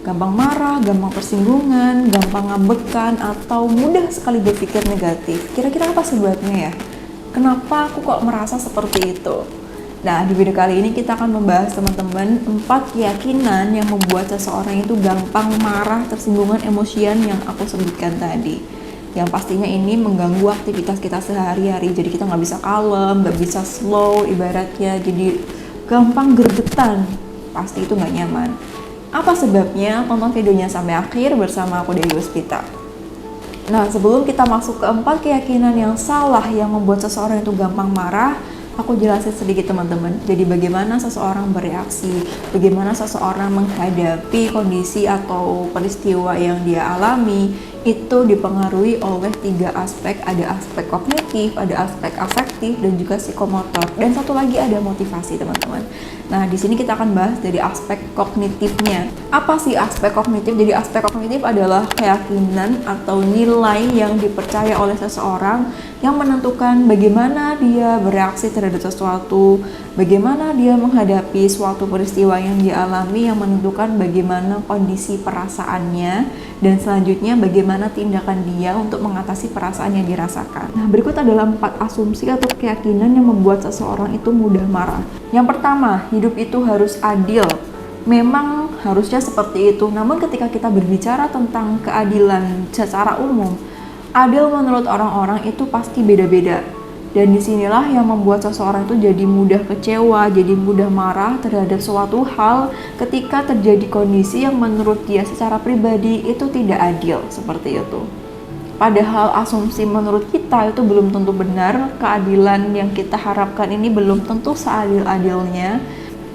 gampang marah, gampang tersinggungan, gampang ngambekan, atau mudah sekali berpikir negatif. Kira-kira apa sebabnya ya? Kenapa aku kok merasa seperti itu? Nah, di video kali ini kita akan membahas teman-teman 4 keyakinan yang membuat seseorang itu gampang marah, tersinggungan, emosian yang aku sebutkan tadi. Yang pastinya ini mengganggu aktivitas kita sehari-hari. Jadi kita nggak bisa kalem, nggak bisa slow ibaratnya. Jadi gampang gergetan. Pasti itu nggak nyaman. Apa sebabnya? Tonton videonya sampai akhir bersama aku Dewi Waspita. Nah, sebelum kita masuk ke 4 keyakinan yang salah yang membuat seseorang itu gampang marah, aku jelasin sedikit teman-teman. Jadi bagaimana seseorang bereaksi, bagaimana seseorang menghadapi kondisi atau peristiwa yang dia alami, itu dipengaruhi oleh 3 aspek. Ada aspek kognitif, ada aspek afektif, dan juga psikomotor. Dan satu lagi ada motivasi teman-teman. Nah, di sini kita akan bahas dari aspek kognitifnya. Apa sih aspek kognitif? Jadi aspek kognitif adalah keyakinan atau nilai yang dipercaya oleh seseorang yang menentukan bagaimana dia bereaksi terhadap sesuatu, bagaimana dia menghadapi suatu peristiwa yang dia alami, yang menentukan bagaimana kondisi perasaannya, dan selanjutnya bagaimana tindakan dia untuk mengatasi perasaan yang dirasakan. Nah, berikut adalah 4 asumsi atau keyakinan yang membuat seseorang itu mudah marah. Yang pertama, hidup itu harus adil. Memang harusnya seperti itu, namun ketika kita berbicara tentang keadilan secara umum, adil menurut orang-orang itu pasti beda-beda. Dan disinilah yang membuat seseorang itu jadi mudah kecewa, jadi mudah marah terhadap suatu hal ketika terjadi kondisi yang menurut dia secara pribadi itu tidak adil, seperti itu. Padahal asumsi menurut kita itu belum tentu benar, keadilan yang kita harapkan ini belum tentu seadil-adilnya.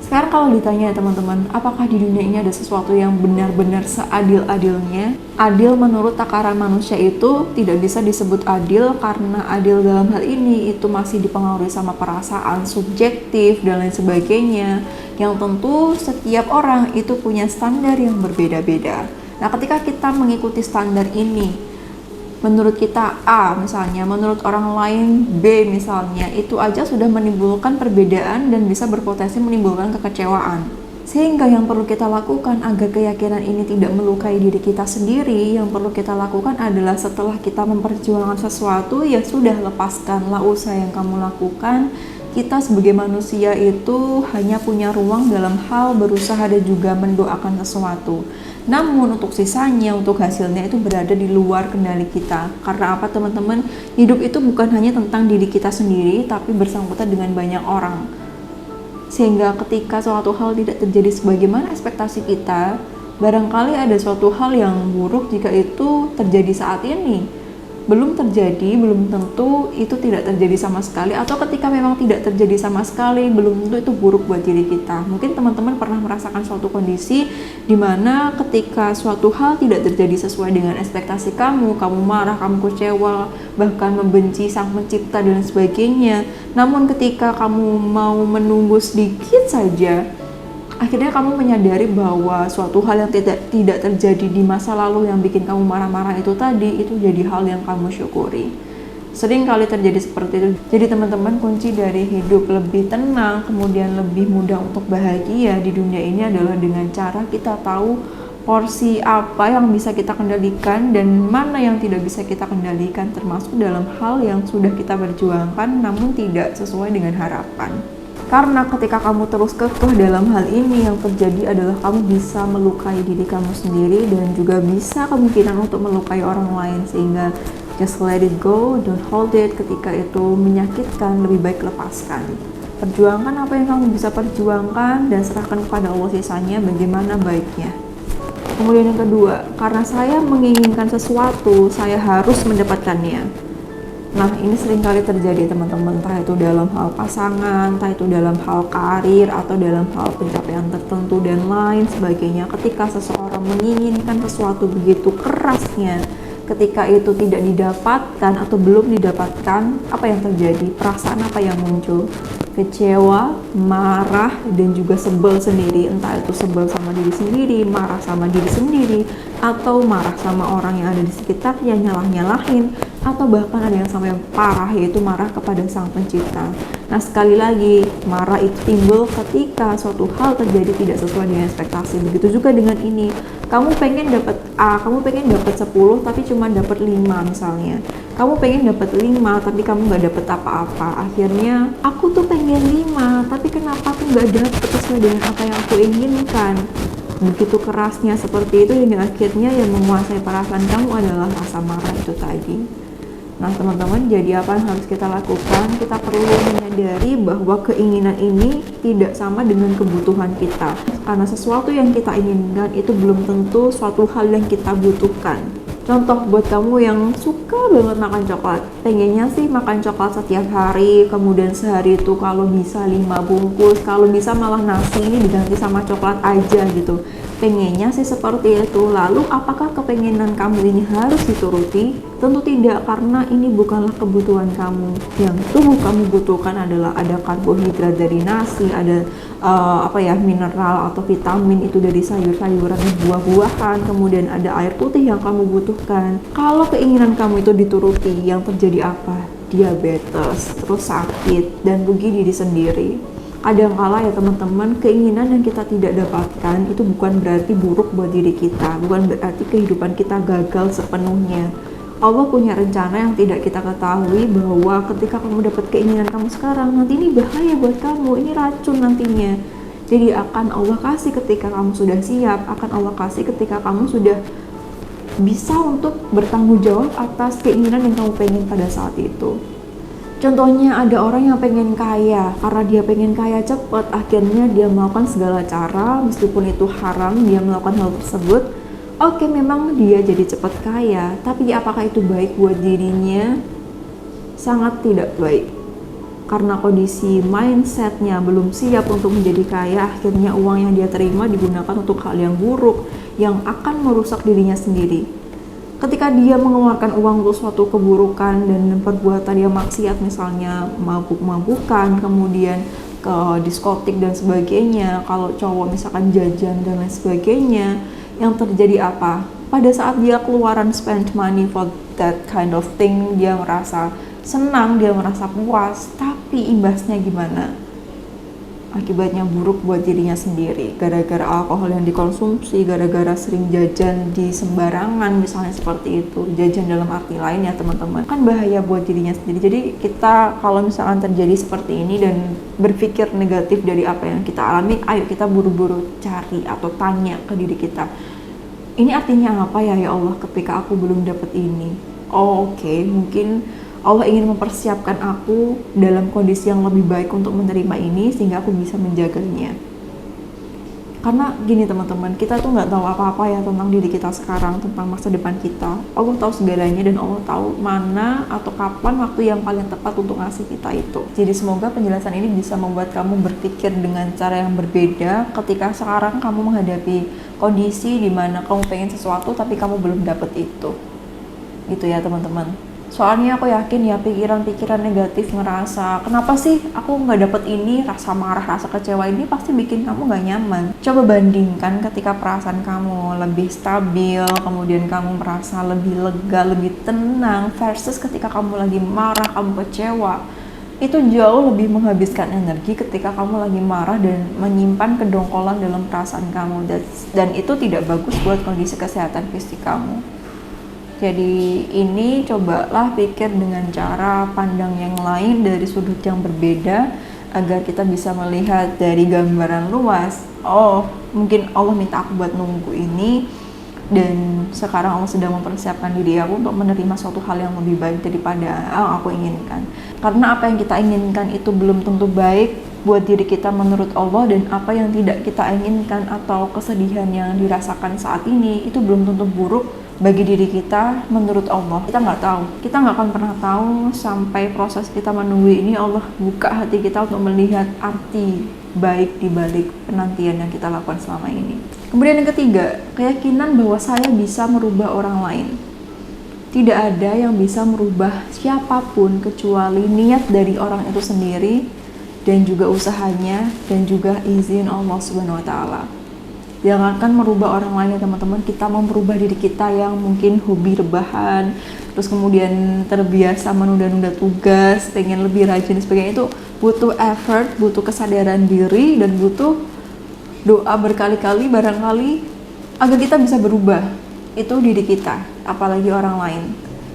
Sekarang kalau ditanya teman-teman, apakah di dunia ini ada sesuatu yang benar-benar seadil-adilnya? Adil menurut takaran manusia itu tidak bisa disebut adil, karena adil dalam hal ini itu masih dipengaruhi sama perasaan subjektif dan lain sebagainya, yang tentu setiap orang itu punya standar yang berbeda-beda. Nah, ketika kita mengikuti standar ini, menurut kita A misalnya, menurut orang lain B misalnya, itu aja sudah menimbulkan perbedaan dan bisa berpotensi menimbulkan kekecewaan. Sehingga yang perlu kita lakukan agar keyakinan ini tidak melukai diri kita sendiri, yang perlu kita lakukan adalah setelah kita memperjuangkan sesuatu, ya sudah, lepaskanlah usaha yang kamu lakukan. Kita sebagai manusia itu hanya punya ruang dalam hal berusaha dan juga mendoakan sesuatu. Namun untuk sisanya, untuk hasilnya itu berada di luar kendali kita. Karena apa teman-teman? Hidup itu bukan hanya tentang diri kita sendiri, tapi bersangkutan dengan banyak orang. Sehingga ketika suatu hal tidak terjadi sebagaimana ekspektasi kita, barangkali ada suatu hal yang buruk jika itu terjadi saat ini. Belum terjadi, belum tentu itu tidak terjadi sama sekali, atau ketika memang tidak terjadi sama sekali, belum tentu itu buruk buat diri kita. Mungkin teman-teman pernah merasakan suatu kondisi di mana ketika suatu hal tidak terjadi sesuai dengan ekspektasi kamu marah, kamu kecewa, bahkan membenci sang pencipta dan sebagainya. Namun ketika kamu mau menunggu sedikit saja, akhirnya kamu menyadari bahwa suatu hal yang tidak terjadi di masa lalu yang bikin kamu marah-marah itu tadi, itu jadi hal yang kamu syukuri. Sering kali terjadi seperti itu. Jadi teman-teman, kunci dari hidup lebih tenang, kemudian lebih mudah untuk bahagia di dunia ini adalah dengan cara kita tahu porsi apa yang bisa kita kendalikan dan mana yang tidak bisa kita kendalikan, termasuk dalam hal yang sudah kita perjuangkan namun tidak sesuai dengan harapan. Karena ketika kamu terus kekeh dalam hal ini, yang terjadi adalah kamu bisa melukai diri kamu sendiri dan juga bisa kemungkinan untuk melukai orang lain. Sehingga just let it go, don't hold it. Ketika itu menyakitkan, lebih baik lepaskan. Perjuangkan apa yang kamu bisa perjuangkan dan serahkan kepada Allah sisanya bagaimana baiknya. Kemudian yang kedua, karena saya menginginkan sesuatu, saya harus mendapatkannya. Nah, ini seringkali terjadi teman-teman, entah itu dalam hal pasangan, entah itu dalam hal karir, atau dalam hal pencapaian tertentu dan lain sebagainya. Ketika seseorang menginginkan sesuatu begitu kerasnya, ketika itu tidak didapatkan atau belum didapatkan, apa yang terjadi? Perasaan apa yang muncul? Kecewa, marah, dan juga sebel sendiri. Entah itu sebel sama diri sendiri, marah sama diri sendiri, atau marah sama orang yang ada di sekitarnya, nyalah-nyalahin, atau bahkan ada yang sampai parah, yaitu marah kepada sang pencipta. Nah, sekali lagi, marah itu timbul ketika suatu hal terjadi tidak sesuai dengan ekspektasi. Begitu juga dengan ini, Kamu pengen dapat A, kamu pengen dapat 10 tapi cuma dapat 5 misalnya. Kamu pengen dapat 5 tapi kamu nggak dapat apa-apa. Akhirnya aku tuh pengen 5 tapi kenapa aku nggak dapat sesuai dengan apa yang aku inginkan. Begitu kerasnya seperti itu, dan akhirnya yang menguasai perasaan kamu adalah rasa marah itu tadi. Nah teman-teman, jadi apa yang harus kita lakukan? Kita perlu menyadari bahwa keinginan ini tidak sama dengan kebutuhan kita. Karena sesuatu yang kita inginkan itu belum tentu suatu hal yang kita butuhkan. Contoh buat kamu yang suka banget makan coklat, pengennya sih makan coklat setiap hari, kemudian sehari itu kalau bisa 5 bungkus, kalau bisa malah nasi ini diganti sama coklat aja gitu. Pengennya sih seperti itu. Lalu apakah kepengenan kamu ini harus dituruti? Tentu tidak, karena ini bukanlah kebutuhan kamu. Yang tubuh kamu butuhkan adalah ada karbohidrat dari nasi, ada mineral atau vitamin itu dari sayur-sayuran, buah-buahan, kemudian ada air putih yang kamu butuhkan. Kalau keinginan kamu itu dituruti, yang terjadi apa? Diabetes, terus sakit, dan rugi diri sendiri. Kadangkala ya teman-teman, keinginan yang kita tidak dapatkan itu bukan berarti buruk buat diri kita, bukan berarti kehidupan kita gagal sepenuhnya. Allah punya rencana yang tidak kita ketahui, bahwa ketika kamu dapat keinginan kamu sekarang, nanti ini bahaya buat kamu, ini racun nantinya. Jadi akan Allah kasih ketika kamu sudah siap, akan Allah kasih ketika kamu sudah bisa untuk bertanggung jawab atas keinginan yang kamu pengen pada saat itu. Contohnya ada orang yang pengen kaya, karena dia pengen kaya cepat, akhirnya dia melakukan segala cara, meskipun itu haram, dia melakukan hal tersebut. Oke, memang dia jadi cepat kaya, tapi apakah itu baik buat dirinya? Sangat tidak baik. Karena kondisi mindsetnya belum siap untuk menjadi kaya, akhirnya uang yang dia terima digunakan untuk hal yang buruk, yang akan merusak dirinya sendiri. Ketika dia mengeluarkan uang untuk suatu keburukan dan perbuatan dia maksiat, misalnya mabuk-mabukan, kemudian ke diskotik dan sebagainya, kalau cowok misalkan jajan dan lain sebagainya, yang terjadi apa? Pada saat dia keluaran spend money for that kind of thing, dia merasa senang, dia merasa puas, tapi imbasnya gimana? Akibatnya buruk buat dirinya sendiri, gara-gara alkohol yang dikonsumsi, gara-gara sering jajan di sembarangan, misalnya seperti itu. Jajan dalam arti lain ya teman-teman, kan bahaya buat dirinya sendiri. Jadi kita kalau misalkan terjadi seperti ini dan berpikir negatif dari apa yang kita alami, ayo kita buru-buru cari atau tanya ke diri kita, ini artinya apa ya Allah ketika aku belum dapat ini? Oke, mungkin Allah ingin mempersiapkan aku dalam kondisi yang lebih baik untuk menerima ini, sehingga aku bisa menjaganya. Karena gini teman-teman, kita tuh nggak tahu apa-apa ya tentang diri kita sekarang, tentang masa depan kita. Allah tahu segalanya, dan Allah tahu mana atau kapan waktu yang paling tepat untuk ngasih kita itu. Jadi semoga penjelasan ini bisa membuat kamu berpikir dengan cara yang berbeda ketika sekarang kamu menghadapi kondisi di mana kamu pengen sesuatu tapi kamu belum dapet itu. Gitu ya teman-teman. Soalnya aku yakin ya, pikiran-pikiran negatif, ngerasa kenapa sih aku nggak dapet ini, rasa marah, rasa kecewa ini pasti bikin kamu nggak nyaman. Coba bandingkan ketika perasaan kamu lebih stabil, kemudian kamu merasa lebih lega, lebih tenang, versus ketika kamu lagi marah, kamu kecewa. Itu jauh lebih menghabiskan energi ketika kamu lagi marah dan menyimpan kedongkolan dalam perasaan kamu, dan itu tidak bagus buat kondisi kesehatan fisik kamu. Jadi ini cobalah pikir dengan cara pandang yang lain dari sudut yang berbeda, agar kita bisa melihat dari gambaran luas. Oh, mungkin Allah minta aku buat nunggu ini, dan sekarang Allah sedang mempersiapkan diri aku untuk menerima suatu hal yang lebih baik daripada yang aku inginkan. Karena apa yang kita inginkan itu belum tentu baik buat diri kita menurut Allah, dan apa yang tidak kita inginkan atau kesedihan yang dirasakan saat ini itu belum tentu buruk bagi diri kita menurut Allah. Kita nggak tahu, kita nggak akan pernah tahu sampai proses kita menunggu ini Allah buka hati kita untuk melihat arti baik di balik penantian yang kita lakukan selama ini. Kemudian yang ketiga, keyakinan bahwa saya bisa merubah orang lain. Tidak ada yang bisa merubah siapapun kecuali niat dari orang itu sendiri, dan juga usahanya, dan juga izin Allah Subhanahu wa Ta'ala. Jangankan merubah orang lain ya teman-teman, kita mau merubah diri kita yang mungkin hobi rebahan, terus kemudian terbiasa menunda-nunda tugas, pengen lebih rajin dan sebagainya, itu butuh effort, butuh kesadaran diri, dan butuh doa berkali-kali barangkali agar kita bisa berubah, itu diri kita, apalagi orang lain.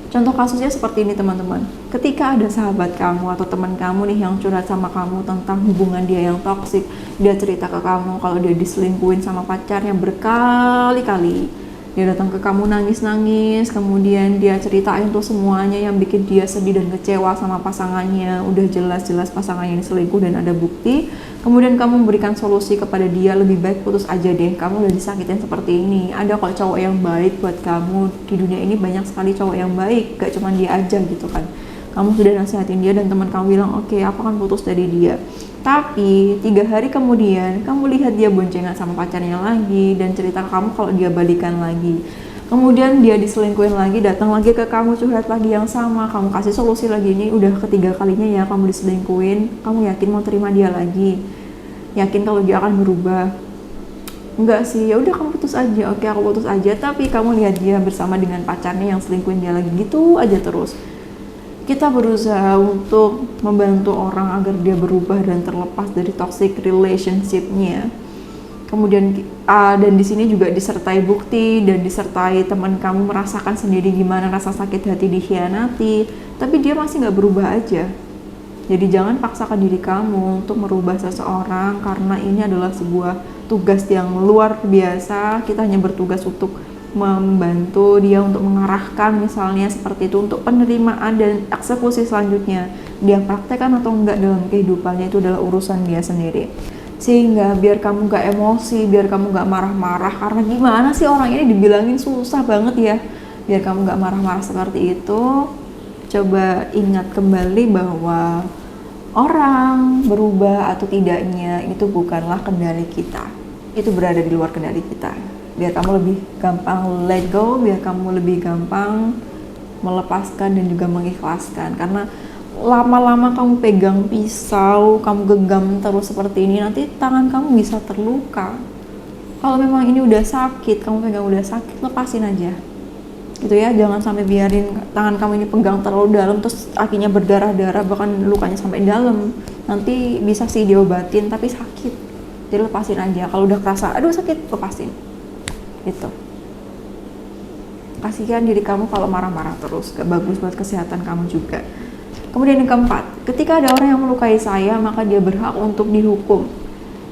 Contoh kasusnya seperti ini teman-teman. Ketika ada sahabat kamu atau teman kamu nih yang curhat sama kamu tentang hubungan dia yang toksik, dia cerita ke kamu kalau dia diselingkuhin sama pacarnya berkali-kali. Dia datang ke kamu nangis-nangis, kemudian dia ceritain tuh semuanya yang bikin dia sedih dan kecewa sama pasangannya. Udah jelas-jelas pasangannya diselingkuh dan ada bukti. Kemudian kamu memberikan solusi kepada dia, lebih baik putus aja deh, kamu udah disakitin seperti ini. Ada kok cowok yang baik buat kamu, di dunia ini banyak sekali cowok yang baik, gak cuma dia aja gitu kan. Kamu sudah nasihatin dia dan teman kamu bilang, oke, aku akan putus dari dia. Tapi 3 hari kemudian kamu lihat dia boncengan sama pacarnya lagi dan cerita ke kamu kalau dia balikan lagi. Kemudian dia diselingkuhin lagi, datang lagi ke kamu curhat lagi yang sama, kamu kasih solusi lagi. Ini udah ketiga kalinya ya kamu diselingkuhin. Kamu yakin mau terima dia lagi? Yakin kalau dia akan berubah? Enggak sih, ya udah kamu putus aja. Oke, aku putus aja, tapi kamu lihat dia bersama dengan pacarnya yang selingkuhin dia lagi, gitu aja terus. Kita berusaha untuk membantu orang agar dia berubah dan terlepas dari toxic relationship-nya. Kemudian dan di sini juga disertai bukti dan disertai teman kamu merasakan sendiri gimana rasa sakit hati dikhianati, tapi dia masih nggak berubah aja. Jadi jangan paksakan diri kamu untuk merubah seseorang, karena ini adalah sebuah tugas yang luar biasa. Kita hanya bertugas untuk membantu dia, untuk mengarahkan misalnya seperti itu, untuk penerimaan dan eksekusi selanjutnya. Dia praktekkan atau enggak dalam kehidupannya itu adalah urusan dia sendiri. Sehingga biar kamu gak emosi, biar kamu gak marah-marah, karena gimana sih orang ini dibilangin susah banget ya. Biar kamu gak marah-marah seperti itu, coba ingat kembali bahwa orang berubah atau tidaknya itu bukanlah kendali kita. Itu berada di luar kendali kita. Biar kamu lebih gampang let go, biar kamu lebih gampang melepaskan dan juga mengikhlaskan. Karena lama-lama kamu pegang pisau, kamu genggam terus seperti ini, nanti tangan kamu bisa terluka. Kalau memang ini udah sakit, kamu pegang udah sakit, lepasin aja gitu ya. Jangan sampai biarin tangan kamu ini pegang terlalu dalam terus akhirnya berdarah-darah, bahkan lukanya sampai dalam. Nanti bisa sih diobatin tapi sakit, jadi lepasin aja. Kalau udah kerasa aduh sakit, lepasin gitu. Kasihan diri kamu kalau marah-marah terus, gak bagus buat kesehatan kamu juga. Kemudian yang keempat, ketika ada orang yang melukai saya, maka dia berhak untuk dihukum.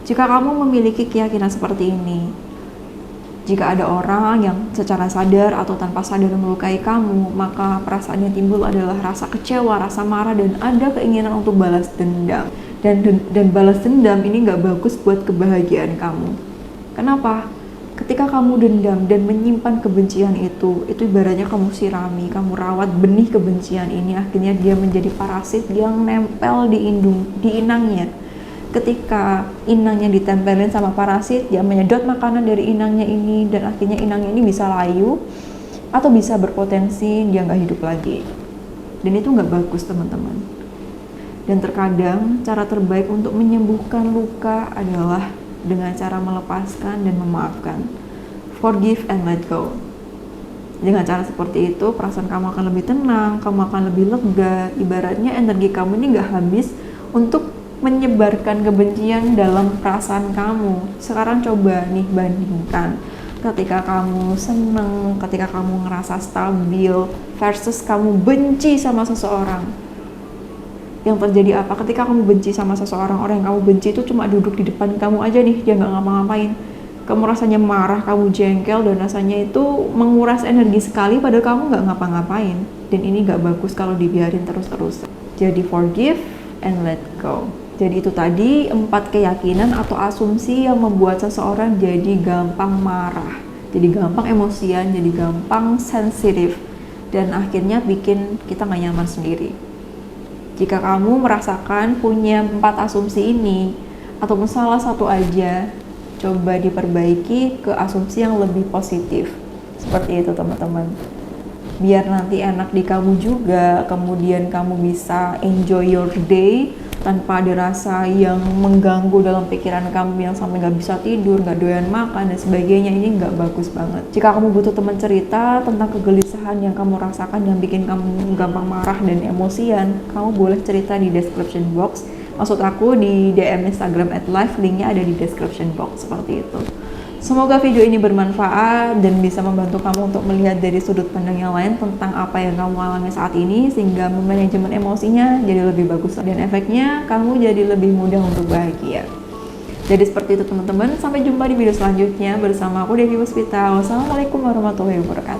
Jika kamu memiliki keyakinan seperti ini, jika ada orang yang secara sadar atau tanpa sadar melukai kamu, maka perasaan yang timbul adalah rasa kecewa, rasa marah, dan ada keinginan untuk balas dendam. Dan balas dendam ini gak bagus buat kebahagiaan kamu. Kenapa? Ketika kamu dendam dan menyimpan kebencian itu ibaratnya kamu sirami, kamu rawat benih kebencian ini, akhirnya dia menjadi parasit yang nempel di inangnya. Ketika inangnya ditempelin sama parasit, dia menyedot makanan dari inangnya ini, dan akhirnya inangnya ini bisa layu atau bisa berpotensi dia nggak hidup lagi. Dan itu nggak bagus teman-teman. Dan terkadang cara terbaik untuk menyembuhkan luka adalah dengan cara melepaskan dan memaafkan. Forgive and let go. Dengan cara seperti itu, perasaan kamu akan lebih tenang, kamu akan lebih lega. Ibaratnya energi kamu ini gak habis untuk menyebarkan kebencian dalam perasaan kamu. Sekarang coba nih bandingkan. Ketika kamu seneng, ketika kamu ngerasa stabil, versus kamu benci sama seseorang. Yang terjadi apa? Ketika kamu benci sama seseorang, orang yang kamu benci itu cuma duduk di depan kamu aja nih, dia nggak ngapa-ngapain. Kamu rasanya marah, kamu jengkel, dan rasanya itu menguras energi sekali, padahal kamu nggak ngapa-ngapain. Dan ini nggak bagus kalau dibiarin terus-terusan. Jadi forgive and let go. Jadi itu tadi 4 keyakinan atau asumsi yang membuat seseorang jadi gampang marah, jadi gampang emosian, jadi gampang sensitif, dan akhirnya bikin kita nggak nyaman sendiri. Jika kamu merasakan punya 4 asumsi ini, ataupun salah satu aja, coba diperbaiki ke asumsi yang lebih positif. Seperti itu teman-teman. Biar nanti enak di kamu juga, kemudian kamu bisa enjoy your day tanpa ada rasa yang mengganggu dalam pikiran kamu yang sampai nggak bisa tidur, nggak doyan makan, dan sebagainya. Ini nggak bagus banget. Jika kamu butuh teman cerita tentang kegelisahan yang kamu rasakan yang bikin kamu gampang marah dan emosian, kamu boleh cerita di description box. Maksud aku di DM Instagram @live, linknya ada di description box seperti itu. Semoga video ini bermanfaat dan bisa membantu kamu untuk melihat dari sudut pandang yang lain tentang apa yang kamu alami saat ini, sehingga memanajemen emosinya jadi lebih bagus dan efeknya kamu jadi lebih mudah untuk bahagia. Jadi seperti itu teman-teman, sampai jumpa di video selanjutnya bersama aku Devi Puspita. Wassalamualaikum warahmatullahi wabarakatuh.